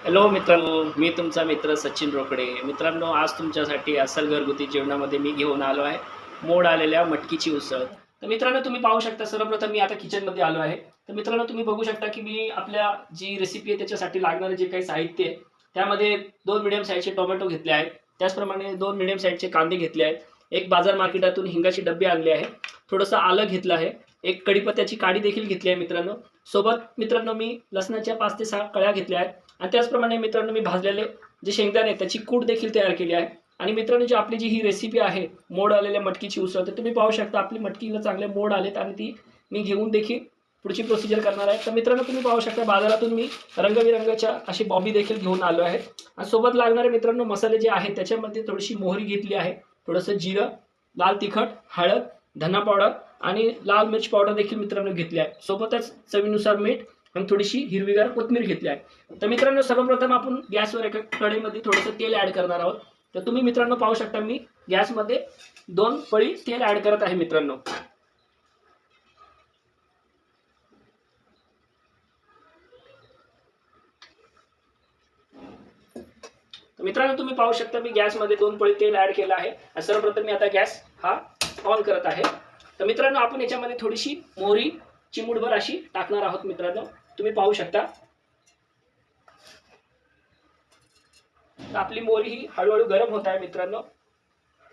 Hello मित्रांनो, मी तुमचा मित्र सचिन रोकडे. मित्रांनो, आज तुमच्यासाठी अस्सल घरगुती जेवणामध्ये मी घेऊन आलो आहे मोड आलेल्या मटकीची उसळ. तर मित्रांनो, तुम्ही पाहू शकता सर्वप्रथम मी आता किचनमध्ये आलो आहे. तर मित्रांनो, तुम्ही बघू शकता की मी आपल्या जी रेसिपी आहे त्याच्यासाठी लागणारं जे काही साहित्य आहे, त्यामध्ये 2 मीडियम साईजचे टोमॅटो घेतले आहेत. त्याचप्रमाणे 2 मीडियम साईजचे कांदे घेतले आहेत. एक बाजार मार्केटातून हिंगाची डब्बी आणली आहे. थोडंसं आलं घेतलं आहे. एक कढीपत्त्याची काडी देखील घेतली आहे मित्रांनो. सोबत मित्रांनो, मी लसणाच्या 5 ते 6 कळ्या घेतल्या आहेत. आणि त्याचप्रमाणे मित्रांनो, मी भाजलेले जे शेंगदाणे आहेत त्याची कूट देखील तयार केली आहे. आणि मित्रांनो, जी आपली ही रेसिपी आहे मोड आलेल्या मटकीची उसळ, तर तुम्ही पाहू शकता आपली मटकीला चांगले मोड आलेत आणि ती मी घेऊन देखील पुढची प्रोसिजर करणार आहे. तर मित्रांनो, तुम्ही पाहू शकता बाजारातून मी रंगबिरंगाच्या अशी बॉबी देखील घेऊन आलो आहे. आणि सोबत लागणारे मित्रांनो मसाले जे आहेत त्याच्यामध्ये थोडीशी मोहरी घेतली आहे, थोडंसं जिरं, लाल तिखट, हळद, धना पावडर आणि लाल मिर्च पावडर देखील मित्रांनो घेतली आहे. सोबतच चवीनुसार मीठ आणि थोडीशी हिरवीगार कोथिंबीर घेतली आहे. तर मित्रांनो, सर्वप्रथम आपण गॅसवर एका कढईमध्ये थोडंसं तेल ॲड करणार आहोत. तर तुम्ही मित्रांनो पाहू शकता मी गॅसमध्ये 2 पळी तेल ॲड करत आहे मित्रांनो. तर मित्रांनो, तुम्ही पाहू शकता मी गॅसमध्ये 2 पळी तेल ॲड केलं आहे. आणि सर्वप्रथम मी आता गॅस हा ऑन करत आहे. तर मित्रांनो, आपण याच्यामध्ये थोडीशी मोहरी चिमूटभर अशी टाकणार आहोत मित्रांनो. तुम्ही पाहू शकता. तर आपली मोहरी ही हळूहळू गरम होत आहे मित्रांनो.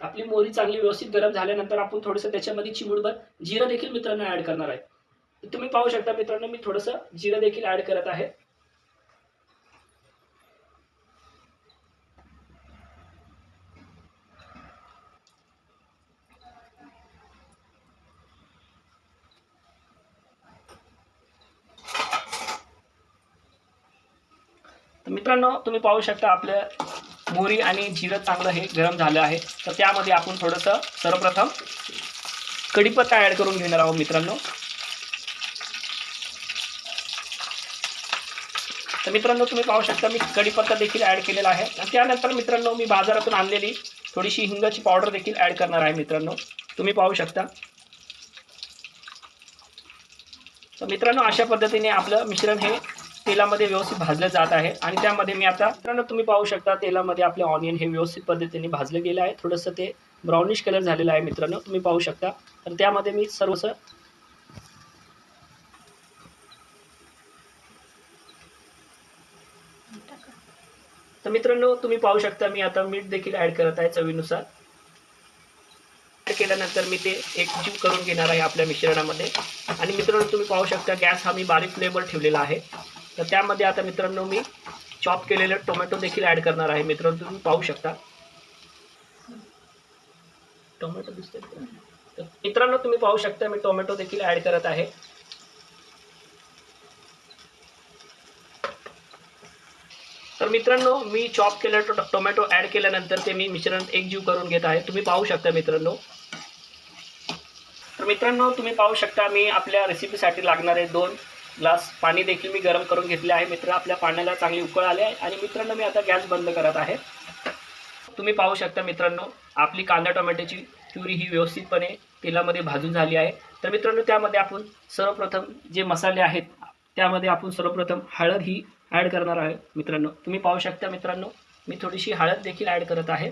आपली मोहरी चांगली व्यवस्थित गरम झाल्यानंतर आपण थोडंसं त्याच्यामध्ये चिमूटभर जिरं देखील मित्रांनो ॲड करणार आहे. तर तुम्ही पाहू शकता मित्रांनो, मी थोडंसं जिरं देखील ॲड करत आहे. तर मित्रांनो, तुम्ही पाहू शकता आपलं मोहरी आणि जिरं चांगलं हे गरम झालं आहे. तर त्यामध्ये आपण थोडंसं सर्वप्रथम कढीपत्ता ॲड करून घेणार आहोत मित्रांनो. तर मित्रांनो, तुम्ही पाहू शकता मी कढीपत्ता देखील ॲड केलेला आहे. आणि त्यानंतर मित्रांनो, मी बाजारातून आणलेली थोडीशी हिंगाची पावडर देखील ॲड करणार आहे मित्रांनो. तुम्ही पाहू शकता. तर मित्रांनो, अशा पद्धतीने आपलं मिश्रण हे तेलामध्ये व्यवस्थित भाजलं जात आहे. आणि त्यामध्ये मी आता मित्रांनो, तुम्ही पाहू शकता तेलामध्ये आपले ऑनियन हे व्यवस्थित पद्धतीने भाजलं गेलं आहे. थोडंसं ते ब्राउनिश कलर झालेलं आहे मित्रांनो, तुम्ही पाहू शकता. तर त्यामध्ये मी सर्वच तर मित्रांनो, तुम्ही पाहू शकता मी आता मीठ देखील ॲड करत आहे चवीनुसार. ॲड केल्यानंतर मी ते एकजीव करून घेणार आहे आपल्या मिश्रणामध्ये. आणि मित्रांनो, तुम्ही पाहू शकता गॅस हा मी बारीक फ्लेमवर ठेवलेला आहे. तर त्यामध्ये आता मित्रांनो, मी चॉप केलेले टोमॅटो देखील ॲड करणार आहे मित्रांनो. तुम्ही पाहू शकता टोमॅटो दिसतोय. तर मित्रांनो, तुम्ही पाहू शकता मी टोमॅटो देखील ॲड करत आहे. तर मित्रांनो, मी चॉप केलेलं टोमॅटो ॲड केल्यानंतर ते मी मिश्रण एकजीव करून घेत आहे. तुम्ही पाहू शकता मित्रांनो. तर मित्रांनो, तुम्ही पाहू शकता मी आपल्या रेसिपीसाठी लागणारे 2 ग्लास पाणी देखील मी गरम करून घेतले आहे. मित्र, आपल्या पाण्याला चांगली उकळ आली आहे. आणि मित्रांनो, मी आता गॅस बंद करत आहे. तुम्ही पाहू शकता मित्रांनो, आपली कांदा टोमॅटोची प्युरी ही व्यवस्थितपणे तेलामध्ये भाजून झाली आहे. तर मित्रांनो, त्यामध्ये आपण सर्वप्रथम जे मसाले आहेत त्यामध्ये आपण सर्वप्रथम हळद ही ॲड करणार आहे मित्रांनो. तुम्ही पाहू शकता मित्रांनो, मी थोडीशी हळद देखील ॲड करत आहे.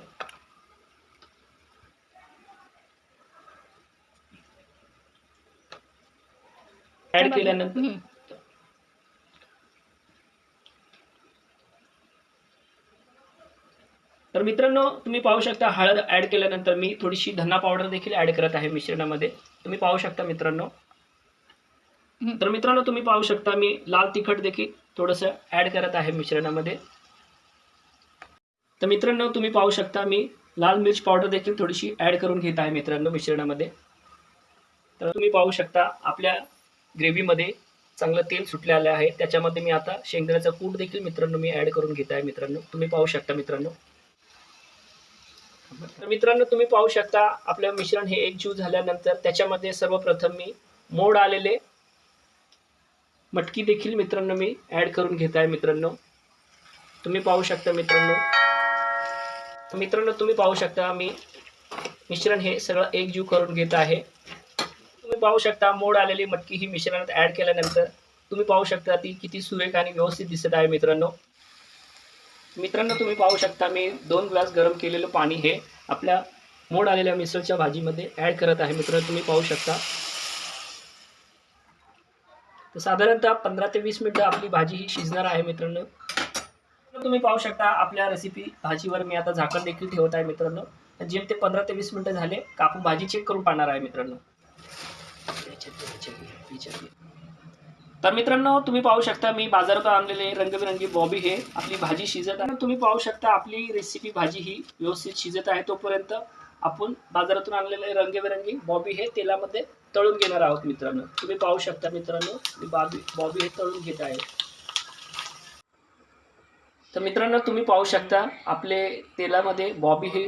ॲड केल्यानंतर तर मित्रांनो, तुम्ही पाहू शकता हळद ॲड केल्यानंतर मी थोडीशी धना पावडर देखील ॲड करत आहे मिश्रणामध्ये. तुम्ही पाहू शकता मित्रांनो. तर मित्रांनो, तुम्ही पाहू शकता मी लाल तिखट देखील थोडंसं ॲड करत आहे मिश्रणामध्ये. तर मित्रांनो, तुम्ही पाहू शकता मी लाल मिर्च पावडर देखील थोडीशी ॲड करून घेत आहे मित्रांनो मिश्रणामध्ये. तर तुम्ही पाहू शकता आपल्या ग्रेव्हीमध्ये चांगलं तेल सुटलेलं आहे. त्याच्यामध्ये मी आता शेंगदाण्याचा कूट देखील मित्रांनो मी ॲड करून घेत आहे मित्रांनो. तुम्ही पाहू शकता मित्रांनो. तर मित्रांनो, तुम्ही पाहू शकता आपलं मिश्रण हे एकजीव झाल्यानंतर त्याच्यामध्ये सर्वप्रथम मी मोड आलेले मटकी देखील मित्रांनो मी ॲड करून घेत आहे मित्रांनो. तुम्ही पाहू शकता मित्रांनो. मित्रांनो, तुम्ही पाहू शकता मी मिश्रण हे सगळं एकजीव करून घेत आहे. तुम्ही पाहू शकता मोड आलेली मटकी ही मिश्रणात ॲड केल्यानंतर तुम्ही पाहू शकता ती किती सुरेख आणि व्यवस्थित दिसत आहे मित्रांनो. मित्रांनो तुम्ही पाहू शकता मी 2 ग्लास गरम केलेलं पाणी हे आपल्या मोड आलेल्या मिसळच्या भाजीमध्ये ॲड करत आहे. मित्रांनो तुम्ही पाहू शकता. तर साधारणतः 15 ते 20 मिनिटं आपली भाजी ही शिजणार आहे मित्रांनो. तुम्ही पाहू शकता आपल्या रेसिपी भाजीवर मी आता झाकण देखील ठेवत आहे मित्रांनो. जेम ते 15 ते 20 मिनिटं झाले का आपण भाजी चेक करून पाहणार आहे मित्रांनो. तर मित्रांनो तुम्ही पाहू शकता मी बाजारातून आणलेले रंगबिरंगी बॉबी हे आपली भाजी शिजत आहे. तुम्ही पाहू शकता आपली रेसिपी भाजी ही व्यवस्थित शिजत आहे. तोपर्यंत आपण बाजारातून आणलेले रंगबिरंगी बॉबी हे तेलामध्ये तळून घेणार आहोत मित्रांनो. तुम्ही पाहू शकता मित्रांनो मी बॉबी हे तळून घेत आहे. तर मित्रांनो तुम्ही पाहू शकता आपले तेलामध्ये बॉबी हे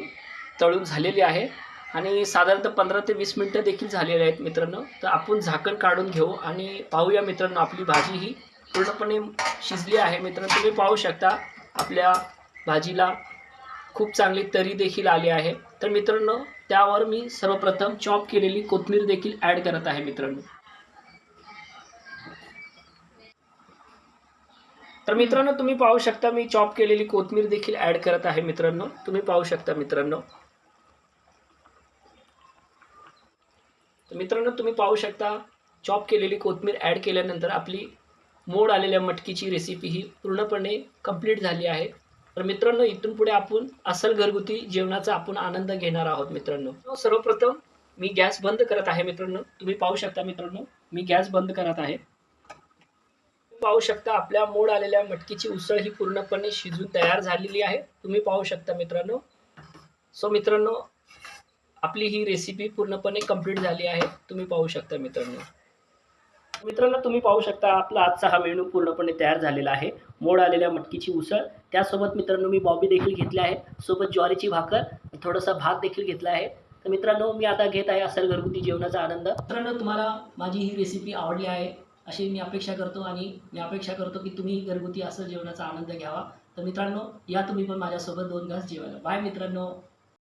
तळून झालेली आहे आणि साधारणतः 15 ते 20 मिनिटं देखील झालेले आहेत मित्रांनो. तर आपण झाकण काढून घेऊ आणि पाहूया मित्रांनो आपली भाजी ही पूर्णपणे शिजली आहे. मित्रांनो तुम्ही पाहू शकता आपल्या भाजीला खूप चांगली तरी देखील आली आहे. तर मित्रांनो त्यावर मी सर्वप्रथम चॉप केलेली कोथिंबीर देखील ॲड करत आहे मित्रांनो. तर मित्रांनो तुम्ही पाहू शकता मी चॉप केलेली कोथिंबीर देखील ॲड करत आहे मित्रांनो. तुम्ही पाहू शकता मित्रांनो. तर मित्रांनो तुम्ही पाहू शकता चॉप केलेली कोथिंबीर ॲड केल्यानंतर आपली मोड आलेल्या मटकीची रेसिपी ही पूर्णपणे कंप्लीट झाली आहे. तर मित्रांनो इथून पुढे आपण अस्सल घरगुती जेवणाचा आपण आनंद घेणार आहोत मित्रांनो. सर्वप्रथम मी गॅस बंद करत आहे मित्रांनो. तुम्ही पाहू शकता मित्रांनो मी गॅस बंद करत आहे. पाहू शकता आपल्या मोड आलेल्या मटकीची उसळ ही पूर्णपणे शिजून तयार झालेली आहे. तुम्ही पाहू शकता मित्रांनो. सो मित्रांनो आपली ही रेसिपी पूर्णपणे कंप्लीट झाली आहे. तुम्ही पाहू शकता मित्रांनो. मित्रांनो तुम्ही पाहू शकता आपला आजचा हा मेनू पूर्णपणे तयार झालेला आहे. मोड आलेल्या मटकीची उसळ त्यासोबत मित्रांनो मी बॉबी देखील घेतली आहे. सोबत ज्वारीची भाकर थोडासा भात देखील घेतला आहे. तर मित्रांनो मी आता घेत आहे अस्सल घरगुती जेवणाचा आनंद. मित्रांनो तुम्हाला माझी ही रेसिपी आवडली आहे अशी मी अपेक्षा करतो आणि मी अपेक्षा करतो की तुम्ही घरगुती अस्सल जेवणाचा आनंद घ्यावा. तर मित्रांनो या तुम्ही पण माझ्यासोबत 2 घास जेवायला. बाय मित्रांनो.